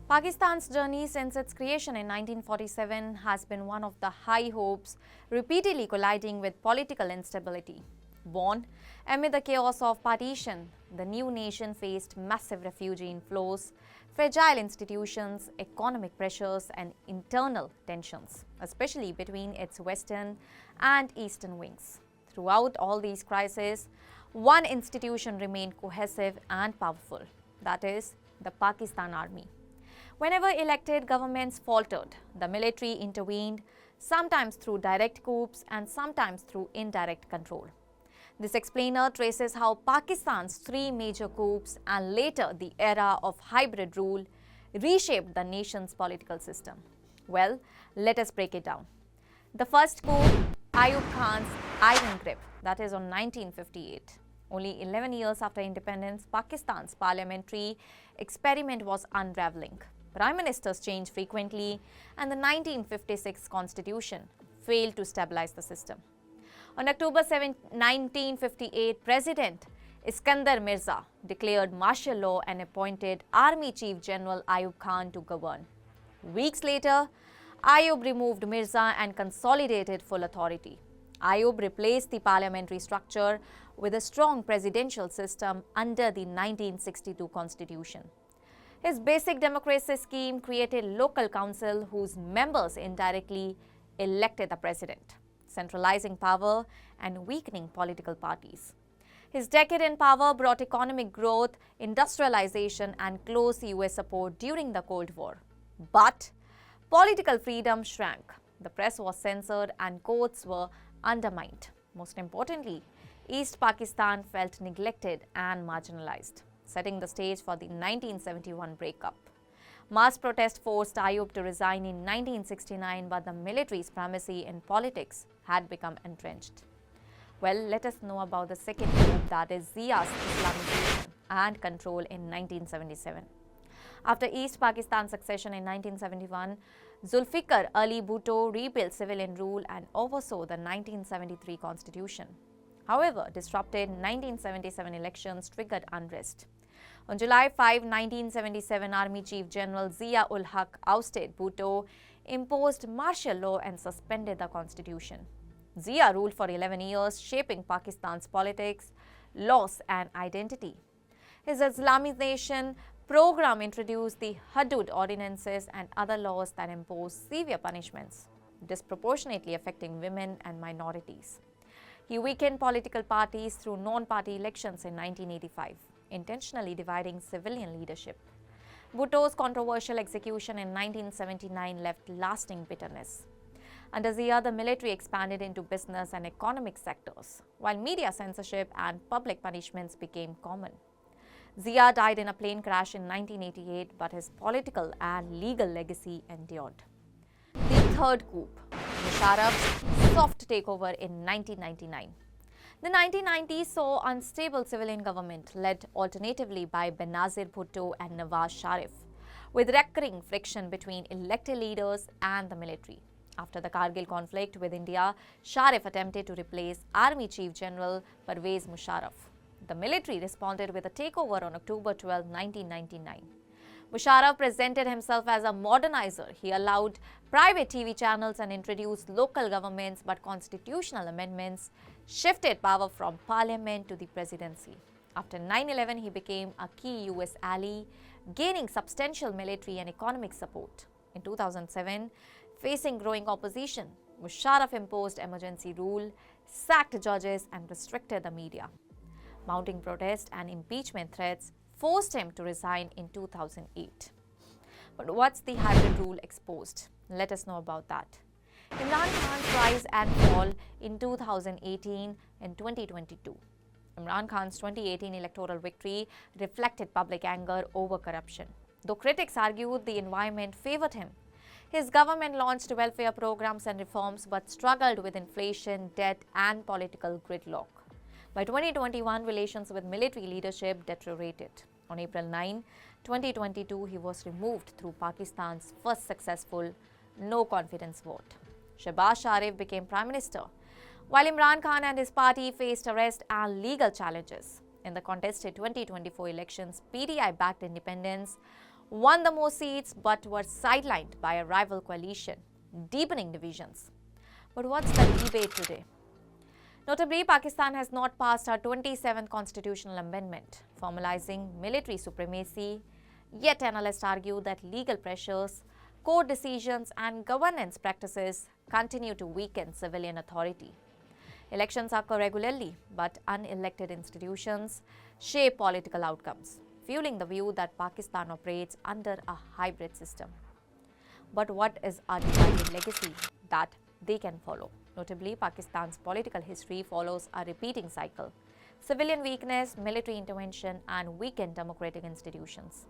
Pakistan's journey since its creation in 1947 has been one of the high hopes, repeatedly colliding with political instability. Born amid the chaos of partition, the new nation faced massive refugee inflows, fragile institutions, economic pressures, and internal tensions, especially between its western and eastern wings. Throughout all these crises, one institution remained cohesive and powerful, that is, the Pakistan Army. Whenever elected governments faltered, the military intervened, sometimes through direct coups and sometimes through indirect control. This explainer traces how Pakistan's three major coups and later the era of hybrid rule reshaped the nation's political system. Well, let us break it down. The first coup, Ayub Khan's iron grip, that is on 1958. Only 11 years after independence, Pakistan's parliamentary experiment was unraveling. Prime ministers changed frequently, and the 1956 constitution failed to stabilize the system. On October 7, 1958, President Iskandar Mirza declared martial law and appointed Army Chief General Ayub Khan to govern. Weeks later, Ayub removed Mirza and consolidated full authority. Ayub replaced the parliamentary structure with a strong presidential system under the 1962 constitution. His basic democracy scheme created local council whose members indirectly elected the president, centralizing power and weakening political parties. His decade in power brought economic growth, industrialization, and close US support during the Cold War. But political freedom shrank. The press was censored and courts were undermined. Most importantly, East Pakistan felt neglected and marginalized, setting the stage for the 1971 breakup. Mass protest forced Ayub to resign in 1969, but the military's primacy in politics had become entrenched. Well, let us know about the second coup, that is Zia's Islamization and control in 1977. After East Pakistan's succession in 1971, Zulfikar Ali Bhutto rebuilt civilian rule and oversaw the 1973 constitution. However, disrupted 1977 elections triggered unrest. On July 5, 1977, Army Chief General Zia-ul Haq ousted Bhutto, imposed martial law and suspended the constitution. Zia ruled for 11 years, shaping Pakistan's politics, laws and identity. His Islamization program introduced the Hudud ordinances and other laws that imposed severe punishments, disproportionately affecting women and minorities. He weakened political parties through non-party elections in 1985, intentionally dividing civilian leadership. Bhutto's controversial execution in 1979 left lasting bitterness. Under Zia, the military expanded into business and economic sectors, while media censorship and public punishments became common. Zia died in a plane crash in 1988, but his political and legal legacy endured. The third coup, Musharraf's soft takeover in 1999. The 1990s saw unstable civilian government led alternatively by Benazir Bhutto and Nawaz Sharif, with recurring friction between elected leaders and the military. After the Kargil conflict with India, Sharif attempted to replace Army Chief General Pervez Musharraf. The military responded with a takeover on October 12, 1999. Musharraf presented himself as a modernizer. He allowed private TV channels and introduced local governments, but constitutional amendments shifted power from parliament to the presidency. After 9/11, he became a key US ally, gaining substantial military and economic support. In 2007, facing growing opposition, Musharraf imposed emergency rule, sacked judges, and restricted the media. Mounting protests and impeachment threats forced him to resign in 2008. But what's the hybrid rule exposed? Let us know about that. Imran Khan's rise and fall in 2018 and 2022. Imran Khan's 2018 electoral victory reflected public anger over corruption. Though critics argued the environment favored him, his government launched welfare programs and reforms but struggled with inflation, debt, and political gridlock. By 2021, relations with military leadership deteriorated. On April 9, 2022, he was removed through Pakistan's first successful no-confidence vote. Shehbaz Sharif became Prime Minister, while Imran Khan and his party faced arrest and legal challenges. In the contested 2024 elections, PDI backed independence, won the most seats but were sidelined by a rival coalition, deepening divisions. But what's the debate today? Notably, Pakistan has not passed our 27th constitutional amendment, formalizing military supremacy. Yet analysts argue that legal pressures, court decisions and governance practices continue to weaken civilian authority. Elections occur regularly, but unelected institutions shape political outcomes, fueling the view that Pakistan operates under a hybrid system. But what is our divided legacy that they can follow? Notably, Pakistan's political history follows a repeating cycle: civilian weakness, military intervention, and weakened democratic institutions.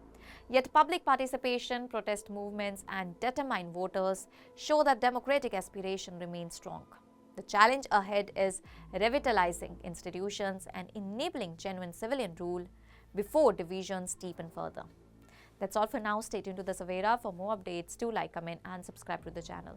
Yet public participation, protest movements, and determined voters show that democratic aspiration remains strong. The challenge ahead is revitalizing institutions and enabling genuine civilian rule before divisions deepen further. That's all for now. Stay tuned to the Savera for more updates. Do like, comment, and subscribe to the channel.